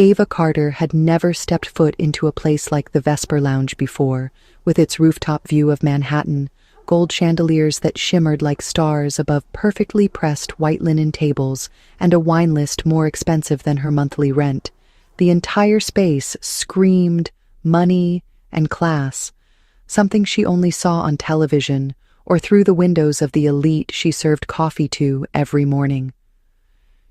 Ava Carter had never stepped foot into a place like the Vesper Lounge before, with its rooftop view of Manhattan, gold chandeliers that shimmered like stars above perfectly pressed white linen tables, and a wine list more expensive than her monthly rent. The entire space screamed money and class, something she only saw on television or through the windows of the elite she served coffee to every morning.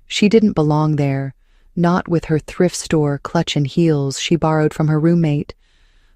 She didn't belong there, not with her thrift store clutch and heels she borrowed from her roommate.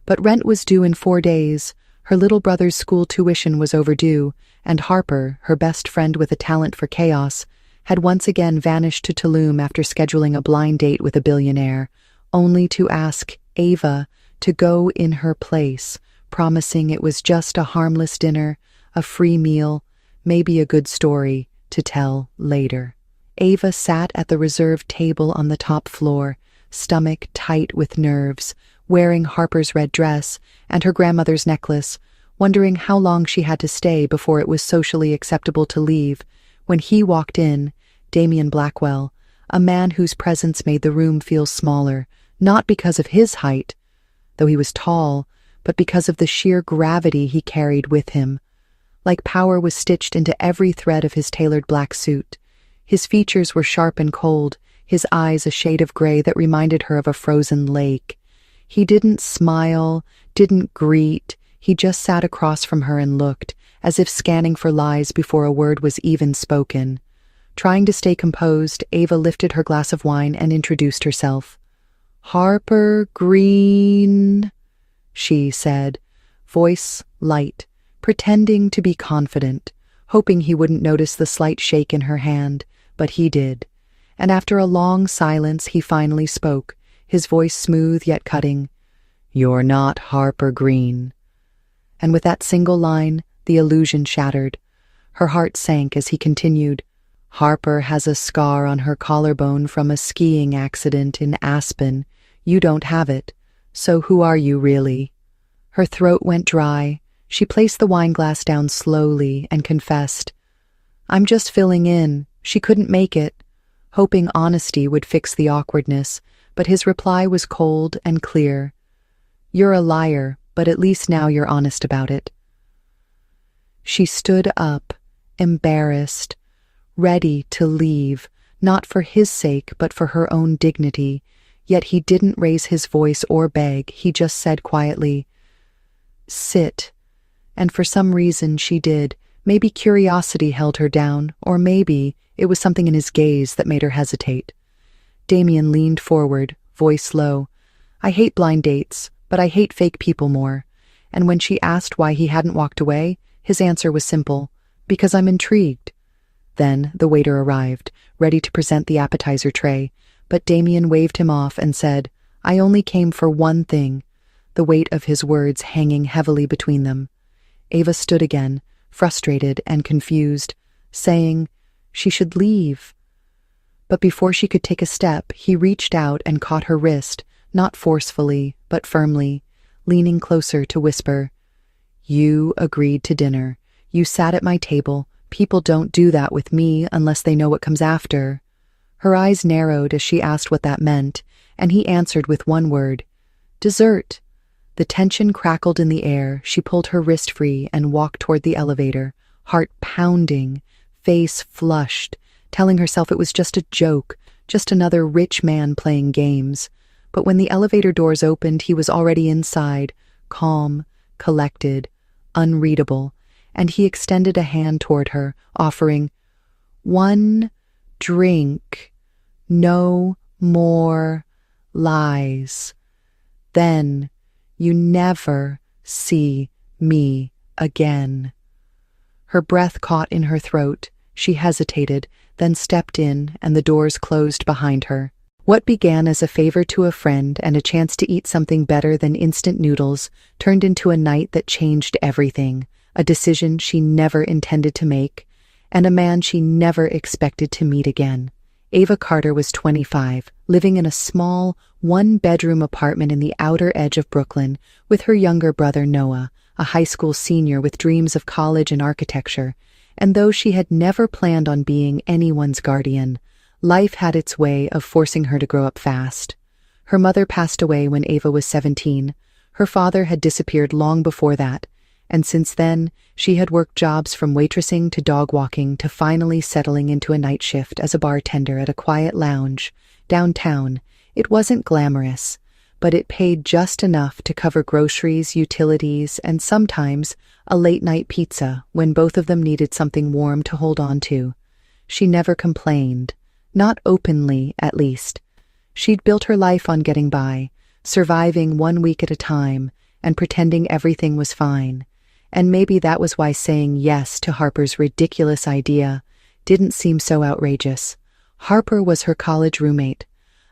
But rent was due in 4 days, her little brother's school tuition was overdue, and Harper, her best friend with a talent for chaos, had once again vanished to Tulum after scheduling a blind date with a billionaire, only to ask Ava to go in her place, promising it was just a harmless dinner, a free meal, maybe a good story to tell later. Ava sat at the reserved table on the top floor, stomach tight with nerves, wearing Harper's red dress and her grandmother's necklace, wondering how long she had to stay before it was socially acceptable to leave, when he walked in, Damian Blackwell, a man whose presence made the room feel smaller, not because of his height, though he was tall, but because of the sheer gravity he carried with him. Like power was stitched into every thread of his tailored black suit. His features were sharp and cold, his eyes a shade of gray that reminded her of a frozen lake. He didn't smile, didn't greet, he just sat across from her and looked, as if scanning for lies before a word was even spoken. Trying to stay composed, Ava lifted her glass of wine and introduced herself. "Harper Green," she said, voice light, pretending to be confident, hoping he wouldn't notice the slight shake in her hand, but he did. And after a long silence, he finally spoke, his voice smooth yet cutting. "You're not Harper Green." And with that single line, the illusion shattered. Her heart sank as he continued. "Harper has a scar on her collarbone from a skiing accident in Aspen. You don't have it. So who are you really?" Her throat went dry. She placed the wineglass down slowly and confessed, "I'm just filling in. She couldn't make it," hoping honesty would fix the awkwardness, but his reply was cold and clear. "You're a liar, but at least now you're honest about it." She stood up, embarrassed, ready to leave, not for his sake but for her own dignity, yet he didn't raise his voice or beg, he just said quietly, "Sit." And for some reason she did. Maybe curiosity held her down, or maybe it was something in his gaze that made her hesitate. Damian leaned forward, voice low. "I hate blind dates, but I hate fake people more." And when she asked why he hadn't walked away, his answer was simple, "Because I'm intrigued." Then the waiter arrived, ready to present the appetizer tray, but Damian waved him off and said, "I only came for one thing," the weight of his words hanging heavily between them. Ava stood again, frustrated and confused, saying she should leave. But before she could take a step, he reached out and caught her wrist, not forcefully, but firmly, leaning closer to whisper, "You agreed to dinner. You sat at my table. People don't do that with me unless they know what comes after." Her eyes narrowed as she asked what that meant, and he answered with one word, "Dessert." The tension crackled in the air. She pulled her wrist free and walked toward the elevator, heart pounding, face flushed, telling herself it was just a joke, just another rich man playing games. But when the elevator doors opened, he was already inside, calm, collected, unreadable, and he extended a hand toward her, offering, "One drink, no more lies. Then you never see me again." Her breath caught in her throat. She hesitated, then stepped in, and the doors closed behind her. What began as a favor to a friend and a chance to eat something better than instant noodles turned into a night that changed everything, a decision she never intended to make, and a man she never expected to meet again. Ava Carter was 25, living in a small, one-bedroom apartment in the outer edge of Brooklyn with her younger brother Noah, a high school senior with dreams of college and architecture. And though she had never planned on being anyone's guardian, life had its way of forcing her to grow up fast. Her mother passed away when Ava was 17. Her father had disappeared long before that, and since then, she had worked jobs from waitressing to dog walking to finally settling into a night shift as a bartender at a quiet lounge downtown. It wasn't glamorous, but it paid just enough to cover groceries, utilities, and sometimes a late-night pizza when both of them needed something warm to hold on to. She never complained. Not openly, at least. She'd built her life on getting by, surviving 1 week at a time, and pretending everything was fine. And maybe that was why saying yes to Harper's ridiculous idea didn't seem so outrageous. Harper was her college roommate,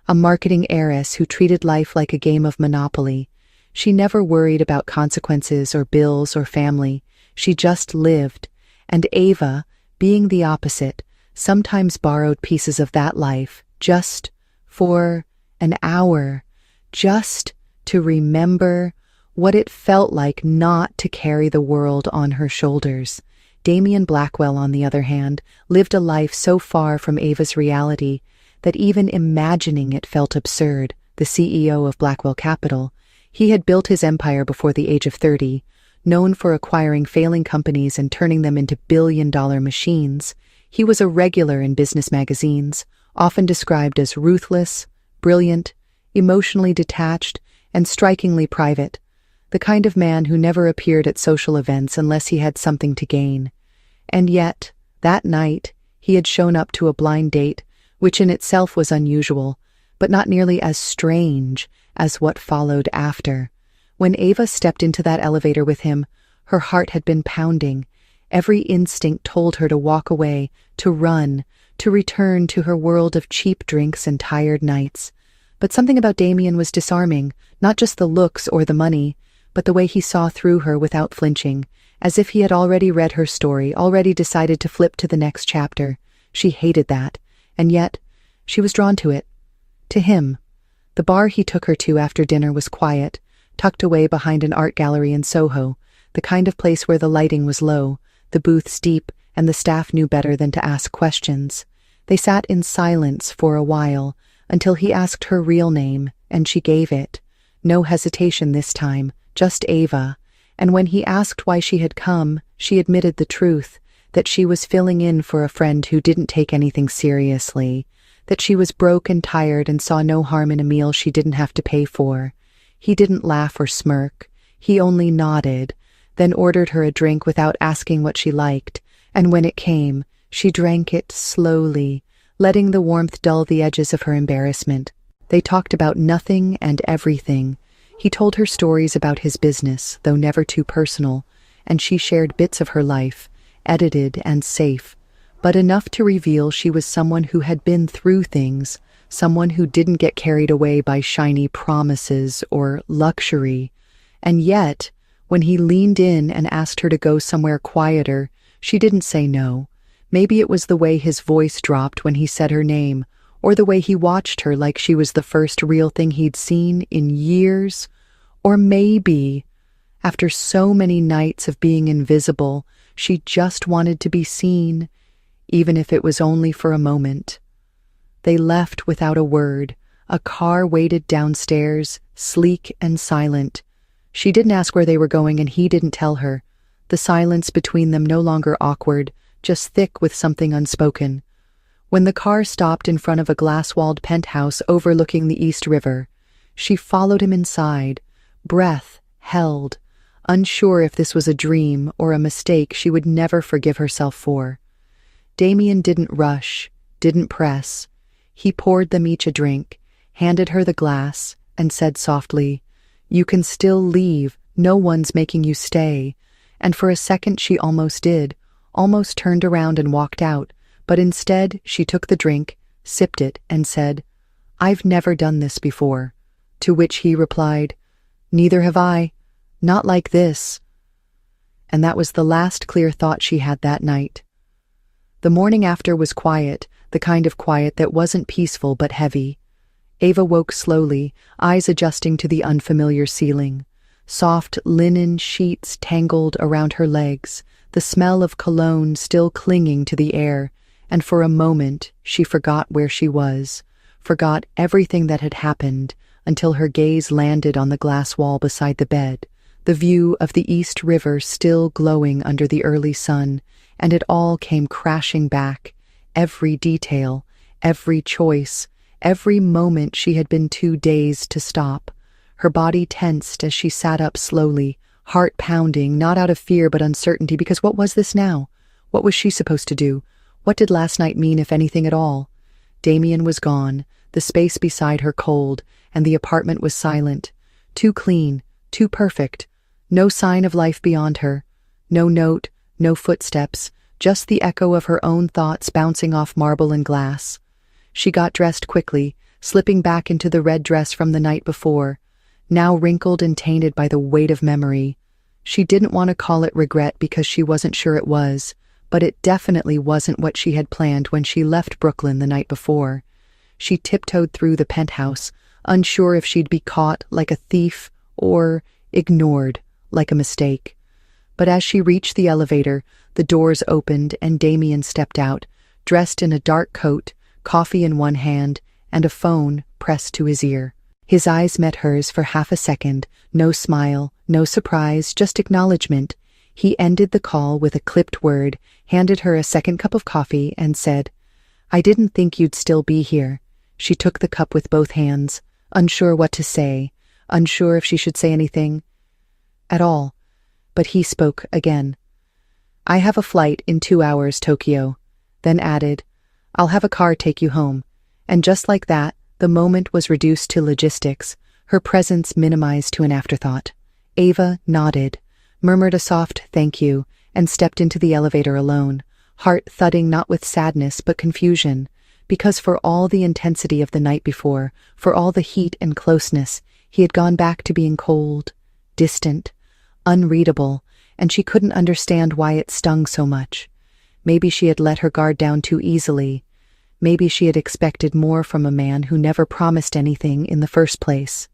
a marketing heiress who treated life like a game of Monopoly. She never worried about consequences or bills or family. She just lived. And Ava, being the opposite, sometimes borrowed pieces of that life, just for an hour, just to remember what it felt like not to carry the world on her shoulders. Damian Blackwell, on the other hand, lived a life so far from Ava's reality that even imagining it felt absurd. The CEO of Blackwell Capital, he had built his empire before the age of 30, known for acquiring failing companies and turning them into billion-dollar machines. He was a regular in business magazines, often described as ruthless, brilliant, emotionally detached, and strikingly private, the kind of man who never appeared at social events unless he had something to gain. And yet, that night, he had shown up to a blind date, which in itself was unusual, but not nearly as strange as what followed after. When Ava stepped into that elevator with him, her heart had been pounding. Every instinct told her to walk away, to run, to return to her world of cheap drinks and tired nights. But something about Damian was disarming, not just the looks or the money, but the way he saw through her without flinching, as if he had already read her story, already decided to flip to the next chapter. She hated that, and yet she was drawn to it. To him. The bar he took her to after dinner was quiet, tucked away behind an art gallery in Soho, the kind of place where the lighting was low, the booths deep, and the staff knew better than to ask questions. They sat in silence for a while, until he asked her real name, and she gave it. No hesitation this time, just Ava. And when he asked why she had come, she admitted the truth, that she was filling in for a friend who didn't take anything seriously, that she was broke and tired and saw no harm in a meal she didn't have to pay for. He didn't laugh or smirk. He only nodded, then ordered her a drink without asking what she liked, and when it came, she drank it slowly, letting the warmth dull the edges of her embarrassment. They talked about nothing and everything. He told her stories about his business, though never too personal, and she shared bits of her life, edited and safe, but enough to reveal she was someone who had been through things, someone who didn't get carried away by shiny promises or luxury. And yet, when he leaned in and asked her to go somewhere quieter, she didn't say no. Maybe it was the way his voice dropped when he said her name, or the way he watched her like she was the first real thing he'd seen in years. Or maybe, after so many nights of being invisible, she just wanted to be seen, even if it was only for a moment. They left without a word. A car waited downstairs, sleek and silent. She didn't ask where they were going, and he didn't tell her. The silence between them no longer awkward, just thick with something unspoken. When the car stopped in front of a glass-walled penthouse overlooking the East River, she followed him inside, breath held, unsure if this was a dream or a mistake she would never forgive herself for. Damian didn't rush, didn't press. He poured them each a drink, handed her the glass, and said softly, "You can still leave, no one's making you stay." And for a second she almost did, almost turned around and walked out, but instead she took the drink, sipped it, and said, "I've never done this before." To which he replied, "Neither have I. Not like this." And that was the last clear thought she had that night. The morning after was quiet, the kind of quiet that wasn't peaceful but heavy. Ava woke slowly, eyes adjusting to the unfamiliar ceiling. Soft linen sheets tangled around her legs, the smell of cologne still clinging to the air, and for a moment she forgot where she was, forgot everything that had happened, until her gaze landed on the glass wall beside the bed, the view of the East River still glowing under the early sun, and it all came crashing back. Every detail, every choice, every moment she had been too dazed to stop. Her body tensed as she sat up slowly, heart pounding, not out of fear but uncertainty, because what was this now? What was she supposed to do? What did last night mean, if anything at all? Damien was gone, the space beside her cold, and the apartment was silent. Too clean, too perfect. No sign of life beyond her. No note, no footsteps, just the echo of her own thoughts bouncing off marble and glass. She got dressed quickly, slipping back into the red dress from the night before, now wrinkled and tainted by the weight of memory. She didn't want to call it regret because she wasn't sure it was, but it definitely wasn't what she had planned when she left Brooklyn the night before. She tiptoed through the penthouse, unsure if she'd be caught like a thief or ignored like a mistake. But as she reached the elevator, the doors opened and Damien stepped out, dressed in a dark coat, coffee in one hand, and a phone pressed to his ear. His eyes met hers for half a second, no smile, no surprise, just acknowledgement. He ended the call with a clipped word, handed her a second cup of coffee, and said, "I didn't think you'd still be here." She took the cup with both hands, unsure what to say, unsure if she should say anything at all. But he spoke again. "I have a flight in 2 hours, Tokyo," then added, "I'll have a car take you home." And just like that, the moment was reduced to logistics, her presence minimized to an afterthought. Ava nodded, murmured a soft thank you, and stepped into the elevator alone, heart thudding not with sadness but confusion, because for all the intensity of the night before, for all the heat and closeness, he had gone back to being cold, distant, unreadable, and she couldn't understand why it stung so much. Maybe she had let her guard down too easily. Maybe she had expected more from a man who never promised anything in the first place.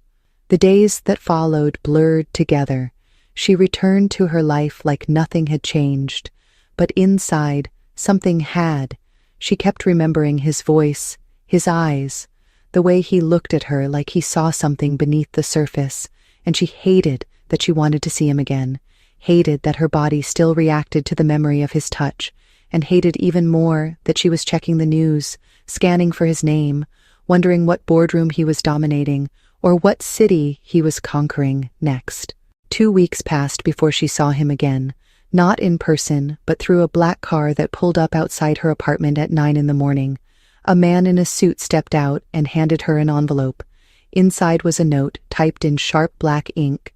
The days that followed blurred together. She returned to her life like nothing had changed, but inside, something had. She kept remembering his voice, his eyes, the way he looked at her like he saw something beneath the surface, and she hated that she wanted to see him again, hated that her body still reacted to the memory of his touch, and hated even more that she was checking the news, scanning for his name, wondering what boardroom he was dominating, or what city he was conquering next. 2 weeks passed before she saw him again, not in person, but through a black car that pulled up outside her apartment at 9 in the morning. A man in a suit stepped out and handed her an envelope. Inside was a note typed in sharp black ink.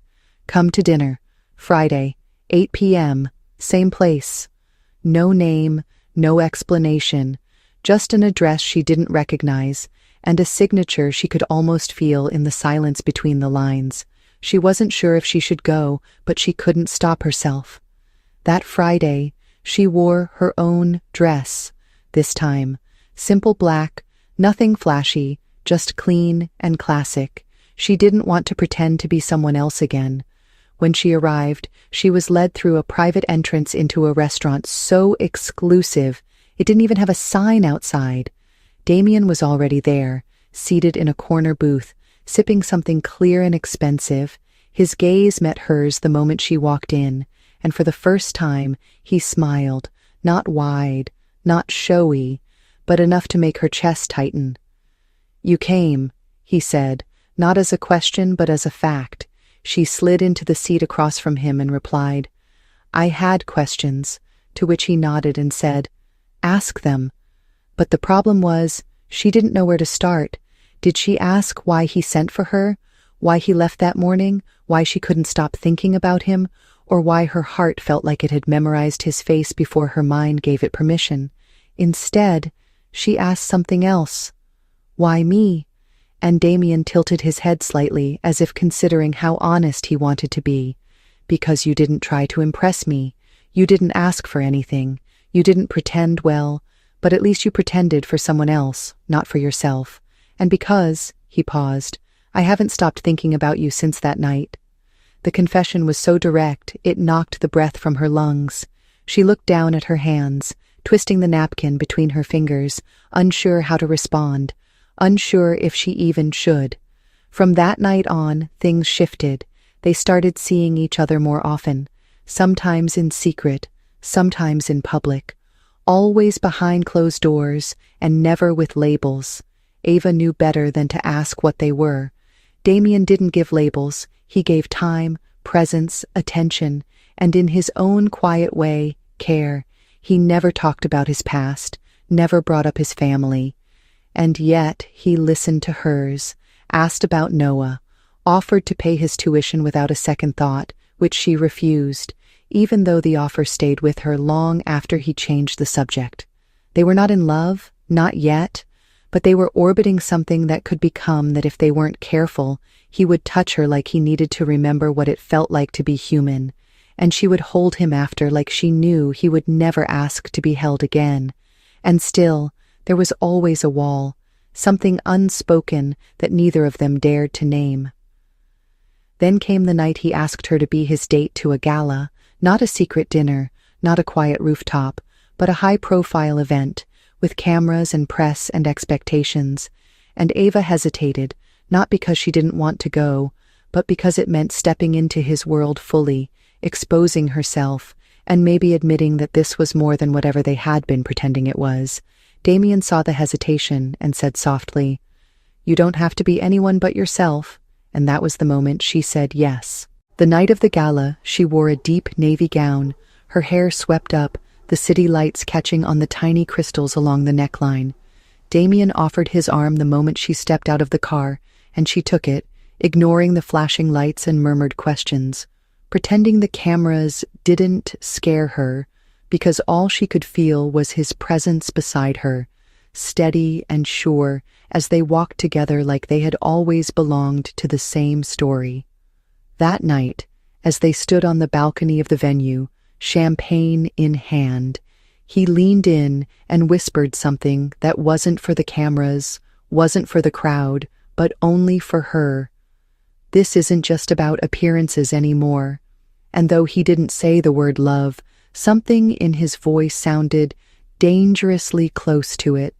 "Come to dinner. Friday, 8 p.m., same place." No name, no explanation, just an address she didn't recognize, and a signature she could almost feel in the silence between the lines. She wasn't sure if she should go, but she couldn't stop herself. That Friday, she wore her own dress, this time. Simple black, nothing flashy, just clean and classic. She didn't want to pretend to be someone else again. When she arrived, she was led through a private entrance into a restaurant so exclusive, it didn't even have a sign outside. Damien was already there, seated in a corner booth, sipping something clear and expensive. His gaze met hers the moment she walked in, and for the first time, he smiled, not wide, not showy, but enough to make her chest tighten. "You came," he said, not as a question but as a fact. She slid into the seat across from him and replied, "I had questions," to which he nodded and said, "Ask them." But the problem was, she didn't know where to start. Did she ask why he sent for her, why he left that morning, why she couldn't stop thinking about him, or why her heart felt like it had memorized his face before her mind gave it permission? Instead, she asked something else. "Why me?" And Damien tilted his head slightly, as if considering how honest he wanted to be. "Because you didn't try to impress me. You didn't ask for anything. You didn't pretend well, but at least you pretended for someone else, not for yourself. And because," he paused, "I haven't stopped thinking about you since that night." The confession was so direct, it knocked the breath from her lungs. She looked down at her hands, twisting the napkin between her fingers, unsure how to respond, unsure if she even should. From that night on, things shifted. They started seeing each other more often, sometimes in secret, sometimes in public, always behind closed doors and never with labels. Ava knew better than to ask what they were. Damien didn't give labels, he gave time, presence, attention, and in his own quiet way, care. He never talked about his past, never brought up his family. And yet he listened to hers, asked about Noah, offered to pay his tuition without a second thought, which she refused, even though the offer stayed with her long after he changed the subject. They were not in love, not yet, but they were orbiting something that could become that if they weren't careful, he would touch her like he needed to remember what it felt like to be human, and she would hold him after like she knew he would never ask to be held again. And still, there was always a wall, something unspoken that neither of them dared to name. Then came the night he asked her to be his date to a gala, not a secret dinner, not a quiet rooftop, but a high-profile event, with cameras and press and expectations. And Ava hesitated, not because she didn't want to go, but because it meant stepping into his world fully, exposing herself, and maybe admitting that this was more than whatever they had been pretending it was. Damien saw the hesitation and said softly, "You don't have to be anyone but yourself," and that was the moment she said yes. The night of the gala, she wore a deep navy gown, her hair swept up, the city lights catching on the tiny crystals along the neckline. Damien offered his arm the moment she stepped out of the car, and she took it, ignoring the flashing lights and murmured questions, pretending the cameras didn't scare her, because all she could feel was his presence beside her, steady and sure, as they walked together like they had always belonged to the same story. That night, as they stood on the balcony of the venue, champagne in hand, he leaned in and whispered something that wasn't for the cameras, wasn't for the crowd, but only for her. This isn't just about appearances anymore. And though he didn't say the word love, something in his voice sounded dangerously close to it.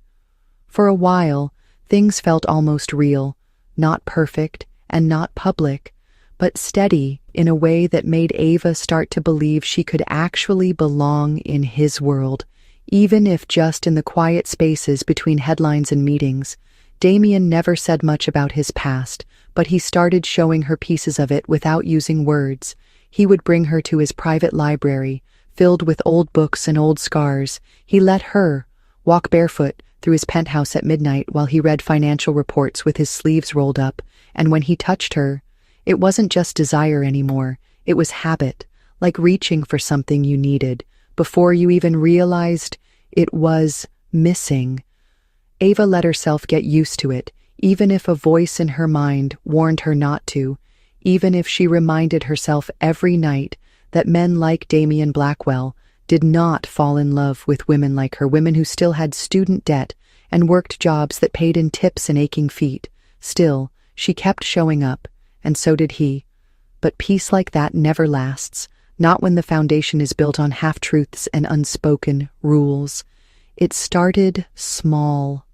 For a while, things felt almost real, not perfect and not public, but steady in a way that made Ava start to believe she could actually belong in his world, even if just in the quiet spaces between headlines and meetings. Damien never said much about his past, but he started showing her pieces of it without using words. He would bring her to his private library, filled with old books and old scars. He let her walk barefoot through his penthouse at midnight while he read financial reports with his sleeves rolled up, and when he touched her, it wasn't just desire anymore, it was habit, like reaching for something you needed, before you even realized it was missing. Ava let herself get used to it, even if a voice in her mind warned her not to, even if she reminded herself every night that men like Damien Blackwell did not fall in love with women like her, women who still had student debt and worked jobs that paid in tips and aching feet. Still, she kept showing up, and so did he. But peace like that never lasts, not when the foundation is built on half-truths and unspoken rules. It started small.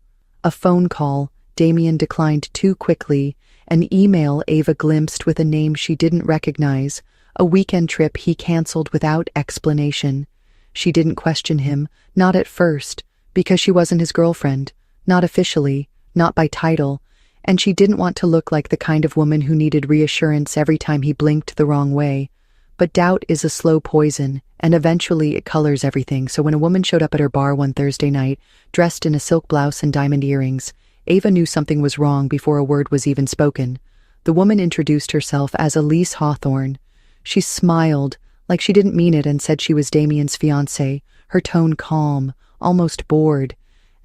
A phone call Damien declined too quickly, an email Ava glimpsed with a name she didn't recognize, a weekend trip he canceled without explanation. She didn't question him, not at first, because she wasn't his girlfriend, not officially, not by title, and she didn't want to look like the kind of woman who needed reassurance every time he blinked the wrong way. But doubt is a slow poison, and eventually it colors everything. So when a woman showed up at her bar one Thursday night, dressed in a silk blouse and diamond earrings, Ava knew something was wrong before a word was even spoken. The woman introduced herself as Elise Hawthorne. She smiled, like she didn't mean it, and said she was Damien's fiancée, her tone calm, almost bored,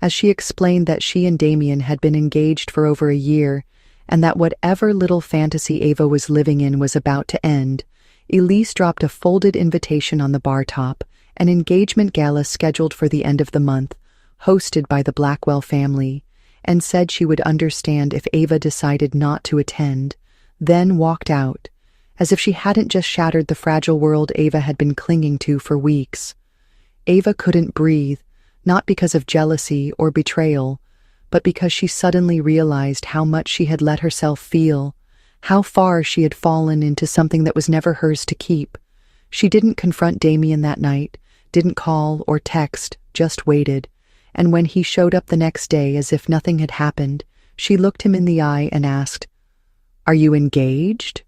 as she explained that she and Damien had been engaged for over a year, and that whatever little fantasy Ava was living in was about to end. Elise dropped a folded invitation on the bar top, an engagement gala scheduled for the end of the month, hosted by the Blackwell family, and said she would understand if Ava decided not to attend, then walked out, as if she hadn't just shattered the fragile world Ava had been clinging to for weeks. Ava couldn't breathe, not because of jealousy or betrayal, but because she suddenly realized how much she had let herself feel, how far she had fallen into something that was never hers to keep. She didn't confront Damien that night, didn't call or text, just waited. And when he showed up the next day as if nothing had happened, she looked him in the eye and asked, "Are you engaged?"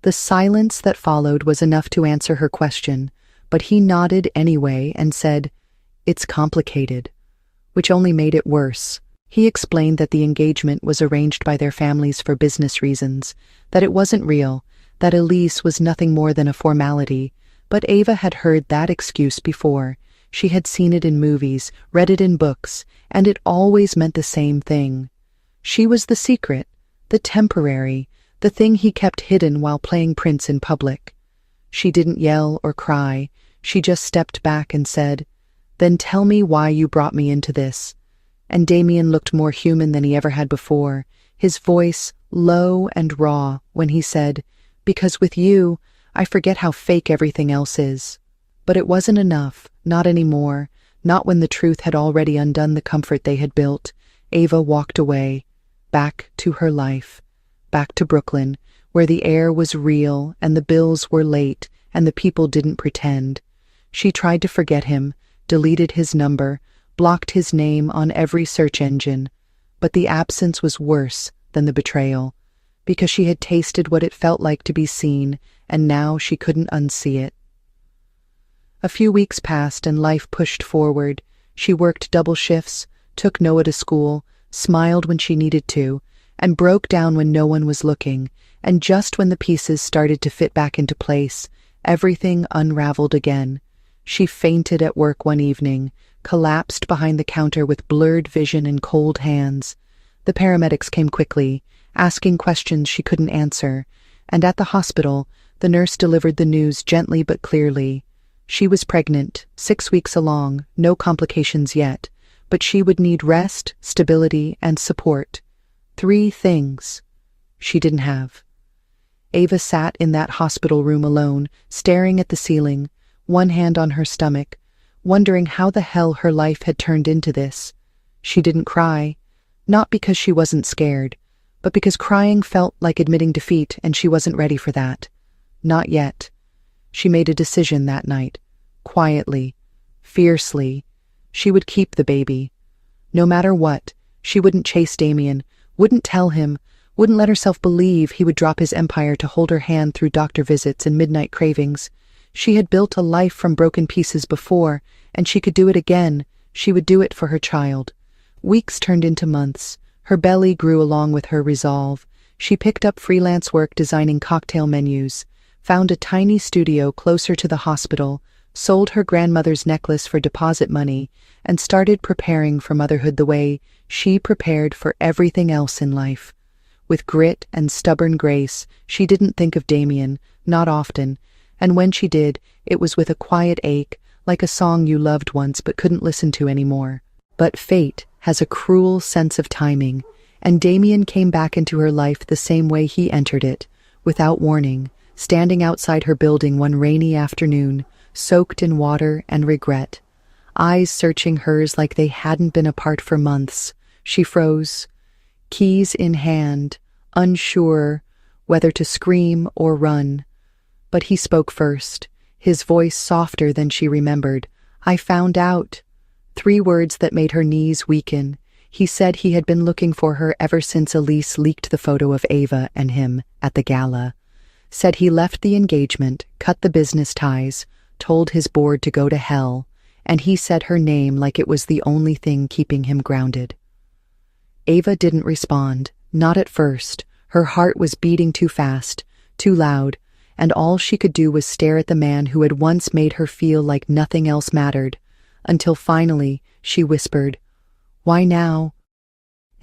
The silence that followed was enough to answer her question, but he nodded anyway and said, "It's complicated," which only made it worse. He explained that the engagement was arranged by their families for business reasons, that it wasn't real, that Elise was nothing more than a formality, but Ava had heard that excuse before. She had seen it in movies, read it in books, and it always meant the same thing. She was the secret, the temporary, the thing he kept hidden while playing Prince in public. She didn't yell or cry, she just stepped back and said, "Then tell me why you brought me into this." And Damien looked more human than he ever had before, his voice low and raw when he said, "Because with you, I forget how fake everything else is." But it wasn't enough, not anymore, not when the truth had already undone the comfort they had built. Ava walked away, back to her life, back to Brooklyn, where the air was real and the bills were late and the people didn't pretend. She tried to forget him, deleted his number, blocked his name on every search engine, but the absence was worse than the betrayal, because she had tasted what it felt like to be seen, and now she couldn't unsee it. A few weeks passed and life pushed forward. She worked double shifts, took Noah to school, smiled when she needed to, and broke down when no one was looking, and just when the pieces started to fit back into place, everything unraveled again. She fainted at work one evening, collapsed behind the counter with blurred vision and cold hands. The paramedics came quickly, asking questions she couldn't answer, and at the hospital, the nurse delivered the news gently but clearly. She was pregnant, 6 weeks along, no complications yet, but she would need rest, stability, and support. 3 things she didn't have. Ava sat in that hospital room alone, staring at the ceiling, one hand on her stomach, wondering how the hell her life had turned into this. She didn't cry, not because she wasn't scared, but because crying felt like admitting defeat, and she wasn't ready for that. Not yet. She made a decision that night, quietly, fiercely. She would keep the baby. No matter what, she wouldn't chase Damien, wouldn't tell him, wouldn't let herself believe he would drop his empire to hold her hand through doctor visits and midnight cravings. She had built a life from broken pieces before, and she could do it again. She would do it for her child. Weeks turned into months. Her belly grew along with her resolve. She picked up freelance work designing cocktail menus, found a tiny studio closer to the hospital, sold her grandmother's necklace for deposit money, and started preparing for motherhood the way she prepared for everything else in life. With grit and stubborn grace, she didn't think of Damien, not often, and when she did, it was with a quiet ache, like a song you loved once but couldn't listen to anymore. But fate has a cruel sense of timing, and Damien came back into her life the same way he entered it, without warning, standing outside her building one rainy afternoon, soaked in water and regret. Eyes searching hers like they hadn't been apart for months. She froze, keys in hand, unsure whether to scream or run. But he spoke first, his voice softer than she remembered. "I found out." 3 words that made her knees weaken. He said he had been looking for her ever since Elise leaked the photo of Ava and him at the gala. Said he left the engagement, cut the business ties, told his board to go to hell, and he said her name like it was the only thing keeping him grounded. Ava didn't respond, not at first. Her heart was beating too fast, too loud, and all she could do was stare at the man who had once made her feel like nothing else mattered, until finally she whispered, "Why now?"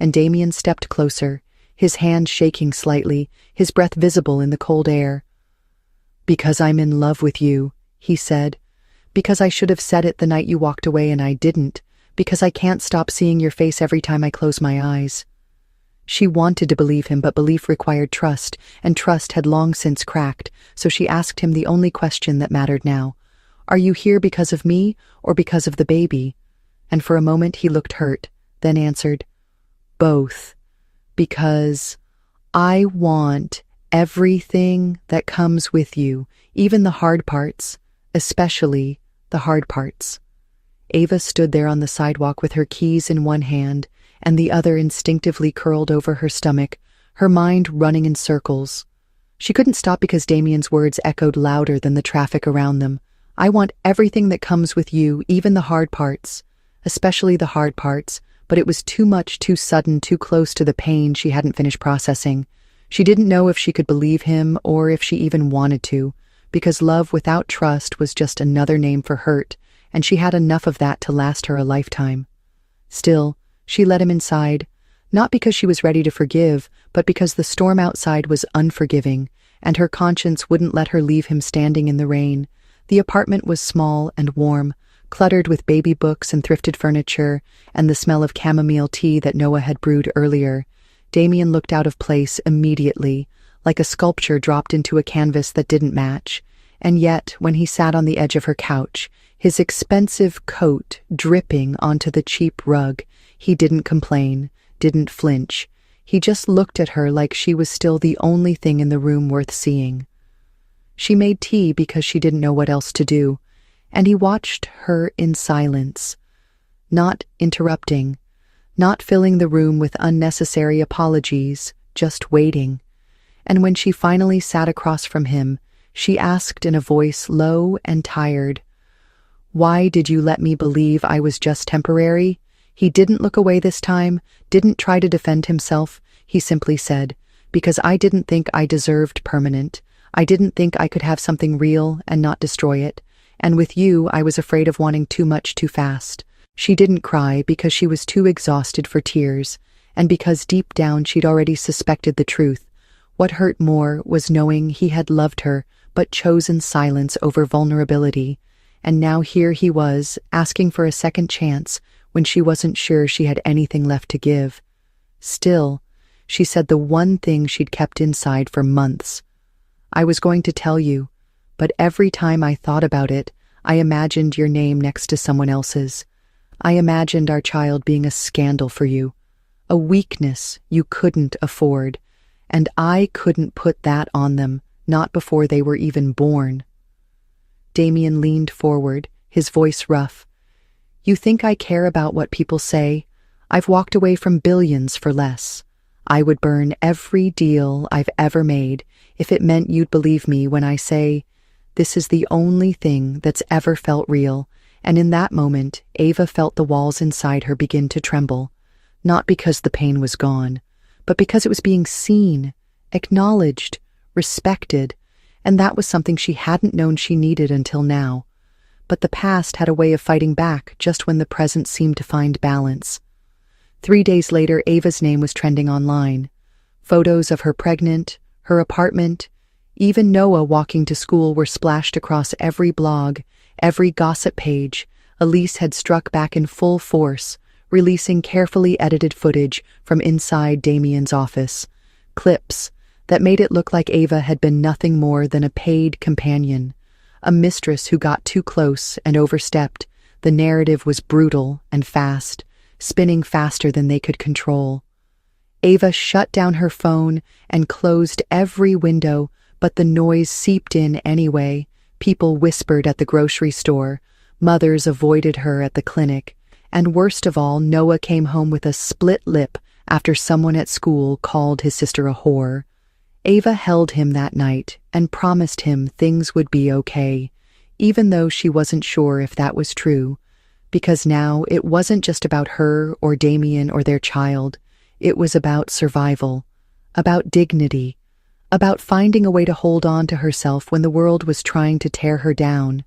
And Damien stepped closer, his hand shaking slightly, his breath visible in the cold air. "Because I'm in love with you," he said. "Because I should have said it the night you walked away and I didn't. Because I can't stop seeing your face every time I close my eyes." She wanted to believe him, but belief required trust, and trust had long since cracked, so she asked him the only question that mattered now. "Are you here because of me, or because of the baby?" And for a moment he looked hurt, then answered, both, because I want everything that comes with you, even the hard parts, especially the hard parts. Ava stood there on the sidewalk with her keys in one hand and the other instinctively curled over her stomach, her mind running in circles. She couldn't stop because Damien's words echoed louder than the traffic around them. I want everything that comes with you, even the hard parts, especially the hard parts, but it was too much, too sudden, too close to the pain she hadn't finished processing. She didn't know if she could believe him or if she even wanted to, because love without trust was just another name for hurt, and she had enough of that to last her a lifetime. Still, she let him inside, not because she was ready to forgive, but because the storm outside was unforgiving, and her conscience wouldn't let her leave him standing in the rain. The apartment was small and warm, cluttered with baby books and thrifted furniture, and the smell of chamomile tea that Noah had brewed earlier. Damien looked out of place immediately, like a sculpture dropped into a canvas that didn't match. And yet, when he sat on the edge of her couch, his expensive coat dripping onto the cheap rug, he didn't complain, didn't flinch. He just looked at her like she was still the only thing in the room worth seeing. She made tea because she didn't know what else to do, and he watched her in silence, not interrupting, not filling the room with unnecessary apologies, just waiting. And when she finally sat across from him, she asked in a voice low and tired, "Why did you let me believe I was just temporary?" He didn't look away this time, didn't try to defend himself. He simply said, "Because I didn't think I deserved permanent. I didn't think I could have something real and not destroy it. And with you, I was afraid of wanting too much too fast." She didn't cry because she was too exhausted for tears, and because deep down she'd already suspected the truth. What hurt more was knowing he had loved her, but chosen silence over vulnerability. And now here he was, asking for a second chance when she wasn't sure she had anything left to give. Still, she said the one thing she'd kept inside for months. "I was going to tell you, but every time I thought about it, I imagined your name next to someone else's. I imagined our child being a scandal for you, a weakness you couldn't afford, and I couldn't put that on them, not before they were even born." Damien leaned forward, his voice rough. "You think I care about what people say? I've walked away from billions for less. I would burn every deal I've ever made if it meant you'd believe me when I say, this is the only thing that's ever felt real." And in that moment, Ava felt the walls inside her begin to tremble, not because the pain was gone, but because it was being seen, acknowledged, respected, and that was something she hadn't known she needed until now. But the past had a way of fighting back just when the present seemed to find balance. 3 days later, Ava's name was trending online. Photos of her pregnant, her apartment, even Noah walking to school were splashed across every blog, every gossip page. Elise had struck back in full force, releasing carefully edited footage from inside Damien's office. Clips that made it look like Ava had been nothing more than a paid companion, a mistress who got too close and overstepped. The narrative was brutal and fast, spinning faster than they could control. Ava shut down her phone and closed every window, but the noise seeped in anyway. People whispered at the grocery store, mothers avoided her at the clinic, and worst of all, Noah came home with a split lip after someone at school called his sister a whore. Ava held him that night and promised him things would be okay, even though she wasn't sure if that was true, because now it wasn't just about her or Damien or their child. It was about survival, about dignity, about finding a way to hold on to herself when the world was trying to tear her down.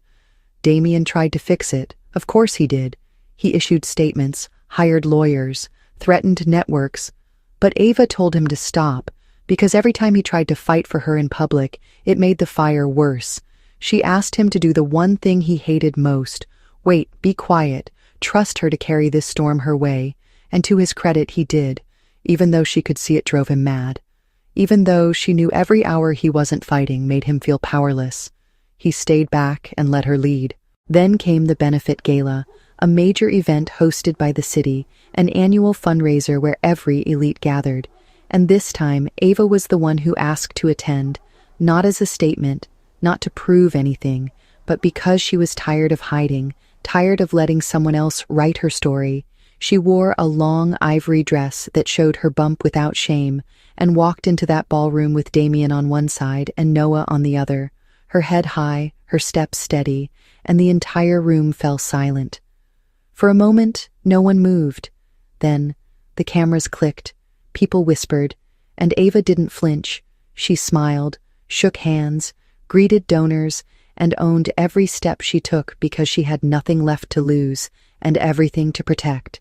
Damien tried to fix it. Of course he did. He issued statements, hired lawyers, threatened networks. But Ava told him to stop, because every time he tried to fight for her in public, it made the fire worse. She asked him to do the one thing he hated most. Wait, be quiet, trust her to carry this storm her way. And to his credit, he did, even though she could see it drove him mad. Even though she knew every hour he wasn't fighting made him feel powerless. He stayed back and let her lead. Then came the benefit gala, a major event hosted by the city, an annual fundraiser where every elite gathered. And this time, Ava was the one who asked to attend, not as a statement, not to prove anything, but because she was tired of hiding, tired of letting someone else write her story. She wore a long ivory dress that showed her bump without shame, and walked into that ballroom with Damien on one side and Noah on the other, her head high, her steps steady, and the entire room fell silent. For a moment, no one moved. Then, the cameras clicked, people whispered, and Ava didn't flinch. She smiled, shook hands, greeted donors, and owned every step she took because she had nothing left to lose and everything to protect.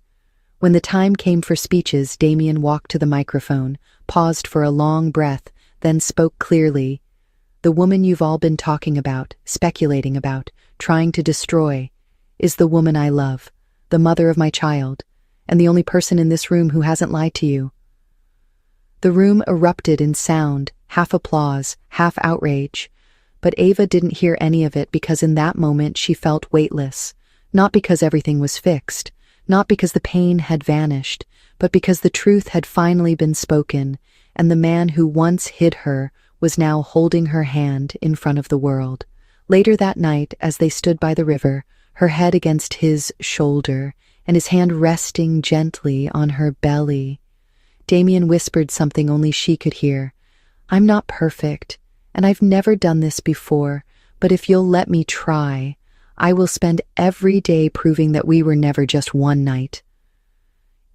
When the time came for speeches, Damien walked to the microphone, paused for a long breath, then spoke clearly. "The woman you've all been talking about, speculating about, trying to destroy, is the woman I love, the mother of my child, and the only person in this room who hasn't lied to you." The room erupted in sound, half applause, half outrage. But Ava didn't hear any of it because in that moment she felt weightless, not because everything was fixed, not because the pain had vanished, but because the truth had finally been spoken, and the man who once hid her was now holding her hand in front of the world. Later that night, as they stood by the river, her head against his shoulder, and his hand resting gently on her belly, Damien whispered something only she could hear. "I'm not perfect, and I've never done this before, but if you'll let me try, I will spend every day proving that we were never just one night."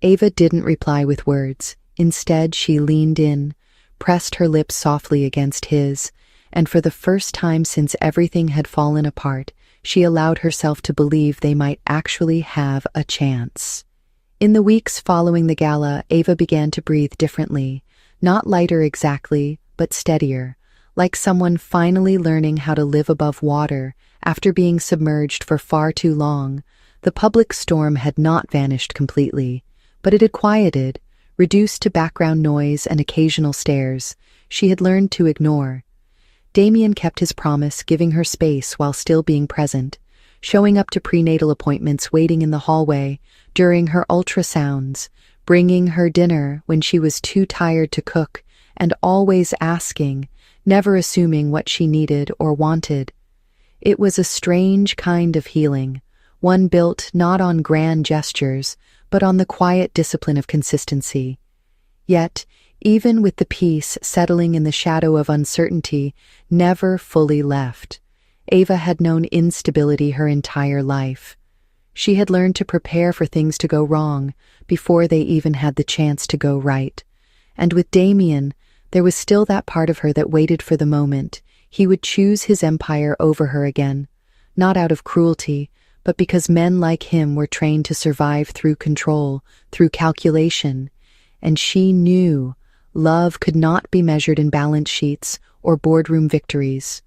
Ava didn't reply with words. Instead, she leaned in, pressed her lips softly against his, and for the first time since everything had fallen apart, she allowed herself to believe they might actually have a chance. In the weeks following the gala, Ava began to breathe differently, not lighter exactly, but steadier, like someone finally learning how to live above water after being submerged for far too long. The public storm had not vanished completely, but it had quieted, reduced to background noise and occasional stares she had learned to ignore. Damien kept his promise, giving her space while still being present, showing up to prenatal appointments, waiting in the hallway, during her ultrasounds, bringing her dinner when she was too tired to cook, and always asking, never assuming what she needed or wanted. It was a strange kind of healing, one built not on grand gestures, but on the quiet discipline of consistency. Yet, even with the peace settling in the shadow of uncertainty never fully left, Ava had known instability her entire life. She had learned to prepare for things to go wrong before they even had the chance to go right. And with Damien, there was still that part of her that waited for the moment he would choose his empire over her again, not out of cruelty, but because men like him were trained to survive through control, through calculation, and she knew love could not be measured in balance sheets or boardroom victories.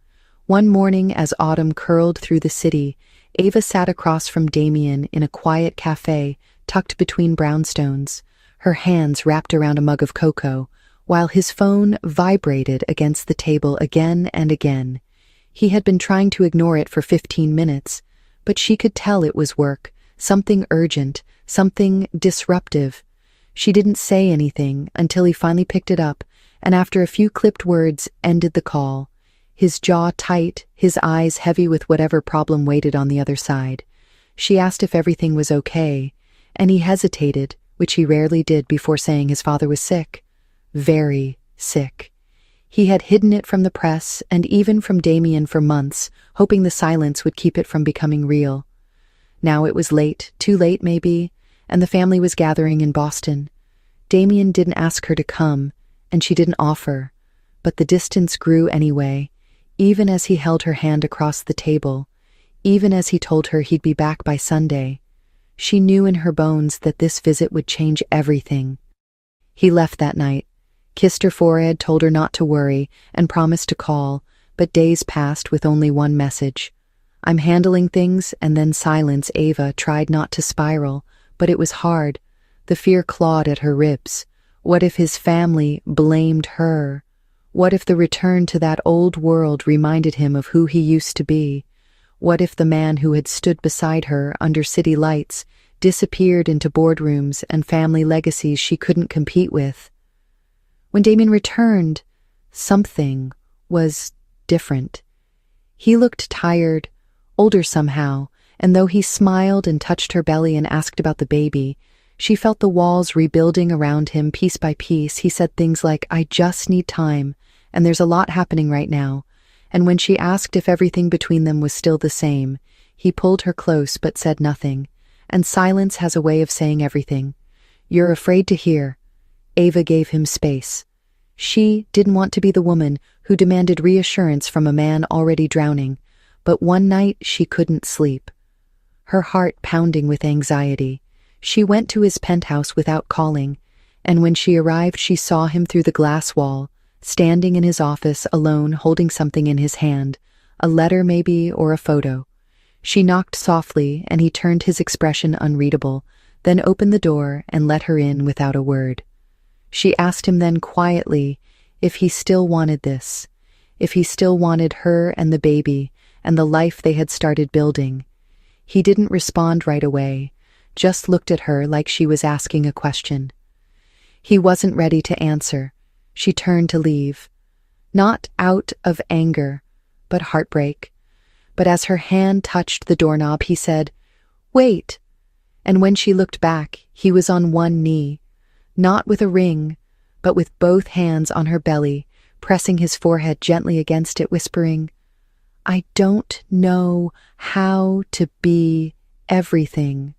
One morning, as autumn curled through the city, Ava sat across from Damien in a quiet cafe tucked between brownstones, her hands wrapped around a mug of cocoa, while his phone vibrated against the table again and again. He had been trying to ignore it for 15 minutes, but she could tell it was work, something urgent, something disruptive. She didn't say anything until he finally picked it up, and after a few clipped words, ended the call, his jaw tight, his eyes heavy with whatever problem waited on the other side. She asked if everything was okay, and he hesitated, which he rarely did before saying his father was sick. Very sick. He had hidden it from the press and even from Damien for months, hoping the silence would keep it from becoming real. Now it was late, too late maybe, and the family was gathering in Boston. Damien didn't ask her to come, and she didn't offer, but the distance grew anyway, even as he held her hand across the table, even as he told her he'd be back by Sunday. She knew in her bones that this visit would change everything. He left that night, kissed her forehead, told her not to worry, and promised to call, but days passed with only one message. "I'm handling things," and then silence. Ava tried not to spiral, but it was hard. The fear clawed at her ribs. What if his family blamed her? What if the return to that old world reminded him of who he used to be? What if the man who had stood beside her under city lights disappeared into boardrooms and family legacies she couldn't compete with? When Damien returned, something was different. He looked tired, older somehow, and though he smiled and touched her belly and asked about the baby, she felt the walls rebuilding around him piece by piece. He said things like, "I just need time, and there's a lot happening right now." And when she asked if everything between them was still the same, he pulled her close but said nothing. And silence has a way of saying everything. "You're afraid to hear." Ava gave him space. She didn't want to be the woman who demanded reassurance from a man already drowning, but one night she couldn't sleep. Her heart pounding with anxiety, she went to his penthouse without calling, and when she arrived she saw him through the glass wall, standing in his office alone holding something in his hand, a letter maybe or a photo. She knocked softly and he turned his expression unreadable, then opened the door and let her in without a word. She asked him then quietly if he still wanted this, if he still wanted her and the baby and the life they had started building. He didn't respond right away, just looked at her like she was asking a question. He wasn't ready to answer. She turned to leave, not out of anger, but heartbreak. But as her hand touched the doorknob, he said, "Wait." And when she looked back, he was on one knee, not with a ring, but with both hands on her belly, pressing his forehead gently against it, whispering, "I don't know how to be everything,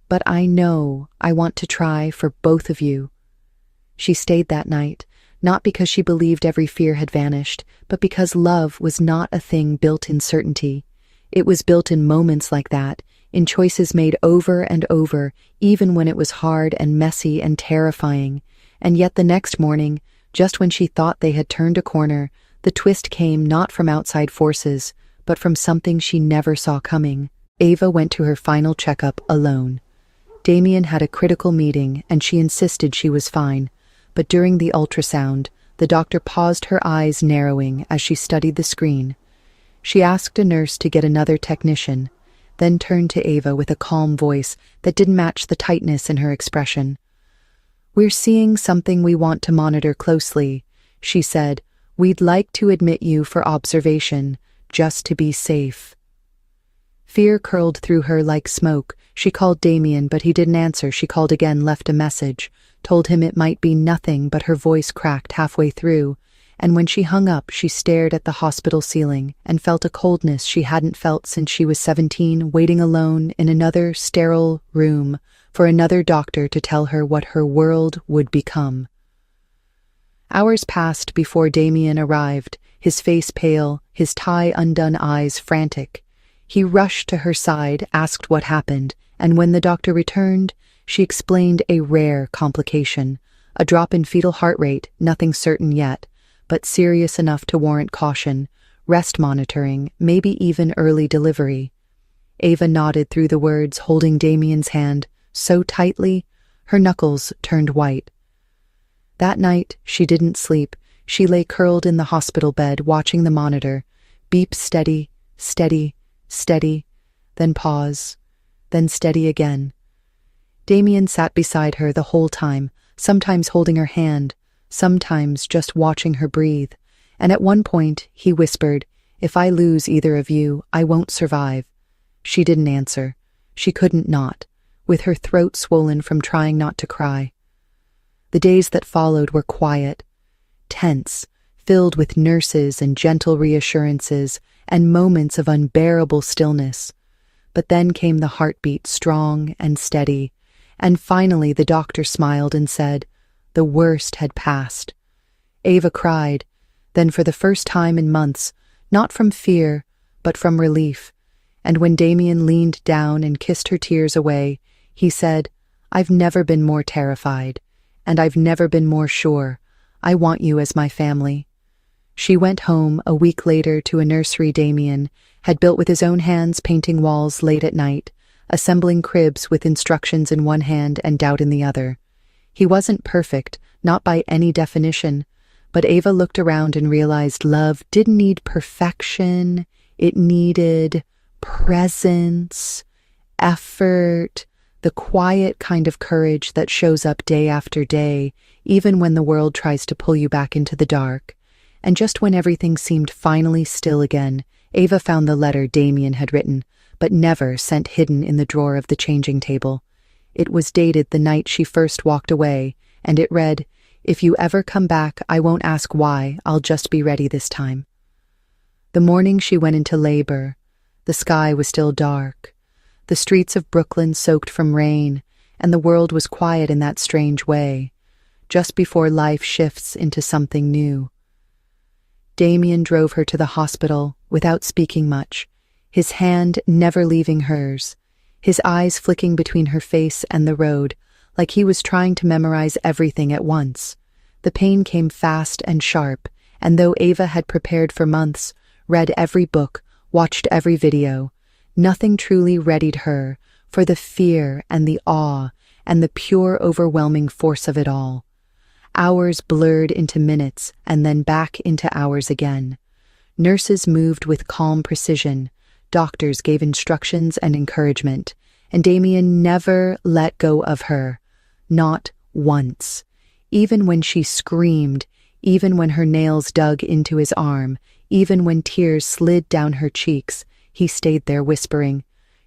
but I know I want to try for both of you." She stayed that night, not because she believed every fear had vanished, but because love was not a thing built in certainty. It was built in moments like that, in choices made over and over, even when it was hard and messy and terrifying. And yet the next morning, just when she thought they had turned a corner, the twist came not from outside forces, but from something she never saw coming. Ava went to her final checkup alone. Damien had a critical meeting and she insisted she was fine. But during the ultrasound, the doctor paused, her eyes narrowing as she studied the screen. She asked a nurse to get another technician, then turned to Ava with a calm voice that didn't match the tightness in her expression. "We're seeing something we want to monitor closely," she said. "We'd like to admit you for observation, just to be safe." Fear curled through her like smoke. She called Damien, but he didn't answer. She called again, left a message, told him it might be nothing, but her voice cracked halfway through, and when she hung up, she stared at the hospital ceiling and felt a coldness she hadn't felt since she was 17, waiting alone in another sterile room for another doctor to tell her what her world would become. Hours passed before Damien arrived, his face pale, his tie undone, eyes frantic. He rushed to her side, asked what happened, and when the doctor returned, she explained a rare complication, a drop in fetal heart rate, nothing certain yet, but serious enough to warrant caution, rest monitoring, maybe even early delivery. Ava nodded through the words, holding Damien's hand so tightly, her knuckles turned white. That night, she didn't sleep. She lay curled in the hospital bed, watching the monitor. Beep steady, steady, steady, then pause, then steady again. Damien sat beside her the whole time, sometimes holding her hand, sometimes just watching her breathe. And at one point, he whispered, "If I lose either of you, I won't survive." She didn't answer. She couldn't not, with her throat swollen from trying not to cry. The days that followed were quiet, tense, filled with nurses and gentle reassurances and moments of unbearable stillness. But then came the heartbeat, strong and steady, and finally the doctor smiled and said, the worst had passed. Ava cried, then for the first time in months, not from fear, but from relief. And when Damien leaned down and kissed her tears away, he said, "I've never been more terrified, and I've never been more sure. I want you as my family." She went home a week later to a nursery Damien had built with his own hands, painting walls late at night, assembling cribs with instructions in one hand and doubt in the other. He wasn't perfect, not by any definition, but Ava looked around and realized love didn't need perfection, it needed presence, effort, the quiet kind of courage that shows up day after day, even when the world tries to pull you back into the dark. And just when everything seemed finally still again, Ava found the letter Damien had written, but never sent, hidden in the drawer of the changing table. It was dated the night she first walked away, and it read, "If you ever come back, I won't ask why, I'll just be ready this time." The morning she went into labor, the sky was still dark, the streets of Brooklyn soaked from rain, and the world was quiet in that strange way, just before life shifts into something new. Damien drove her to the hospital without speaking much, his hand never leaving hers, his eyes flicking between her face and the road, like he was trying to memorize everything at once. The pain came fast and sharp, and though Ava had prepared for months, read every book, watched every video, nothing truly readied her for the fear and the awe and the pure, overwhelming force of it all. Hours blurred into minutes and then back into hours again. Nurses moved with calm precision, doctors gave instructions and encouragement, and Damien never let go of her, not once. Even when she screamed, even when her nails dug into his arm, even when tears slid down her cheeks, he stayed there whispering,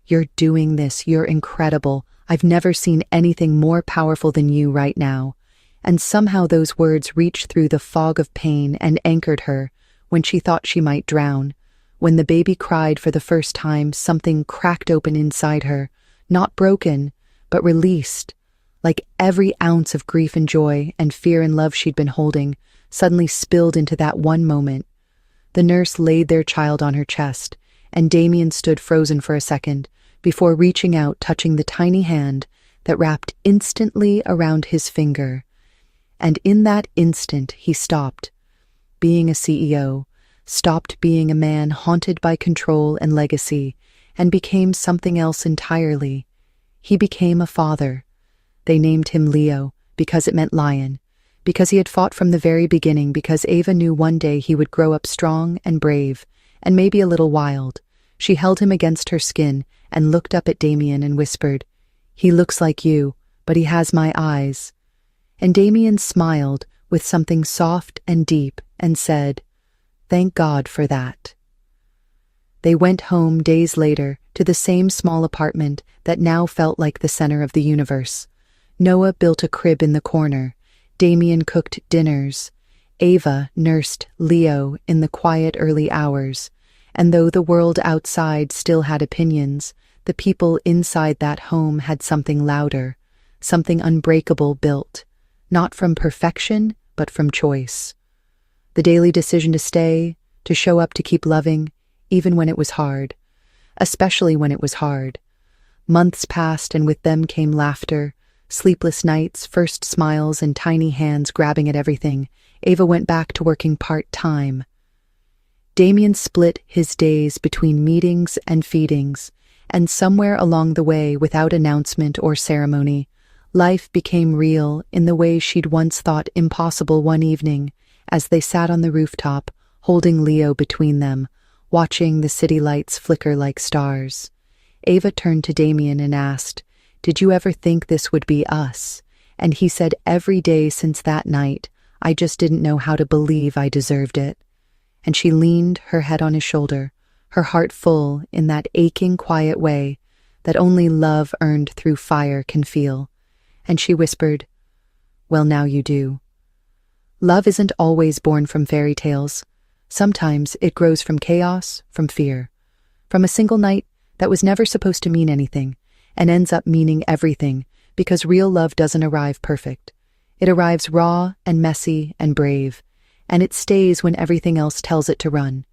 "You're doing this, you're incredible. I've never seen anything more powerful than you right now." And somehow those words reached through the fog of pain and anchored her when she thought she might drown. When the baby cried for the first time, something cracked open inside her, not broken, but released, like every ounce of grief and joy and fear and love she'd been holding suddenly spilled into that one moment. The nurse laid their child on her chest, and Damien stood frozen for a second, before reaching out, touching the tiny hand that wrapped instantly around his finger. And in that instant he stopped being a CEO, stopped being a man haunted by control and legacy, and became something else entirely. He became a father. They named him Leo because it meant lion, because he had fought from the very beginning, because Ava knew one day he would grow up strong and brave, and maybe a little wild. She held him against her skin and looked up at Damien and whispered, "He looks like you, but he has my eyes." And Damien smiled with something soft and deep and said, "Thank God for that." They went home days later to the same small apartment that now felt like the center of the universe. Noah built a crib in the corner. Damien cooked dinners. Ava nursed Leo in the quiet early hours. And though the world outside still had opinions, the people inside that home had something louder, something unbreakable built, not from perfection, but from choice. The daily decision to stay, to show up, to keep loving, even when it was hard, especially when it was hard. Months passed, and with them came laughter, sleepless nights, first smiles, and tiny hands grabbing at everything. Ava went back to working part-time. Damien split his days between meetings and feedings, and somewhere along the way, without announcement or ceremony, life became real in the way she'd once thought impossible. One evening, as they sat on the rooftop, holding Leo between them, watching the city lights flicker like stars, Ava turned to Damien and asked, "Did you ever think this would be us?" And he said, "Every day since that night, I just didn't know how to believe I deserved it." And she leaned her head on his shoulder, her heart full in that aching, quiet way that only love earned through fire can feel. And she whispered, "Well, now you do." Love isn't always born from fairy tales. Sometimes it grows from chaos, from fear, from a single night that was never supposed to mean anything, and ends up meaning everything, because real love doesn't arrive perfect. It arrives raw and messy and brave, and it stays when everything else tells it to run.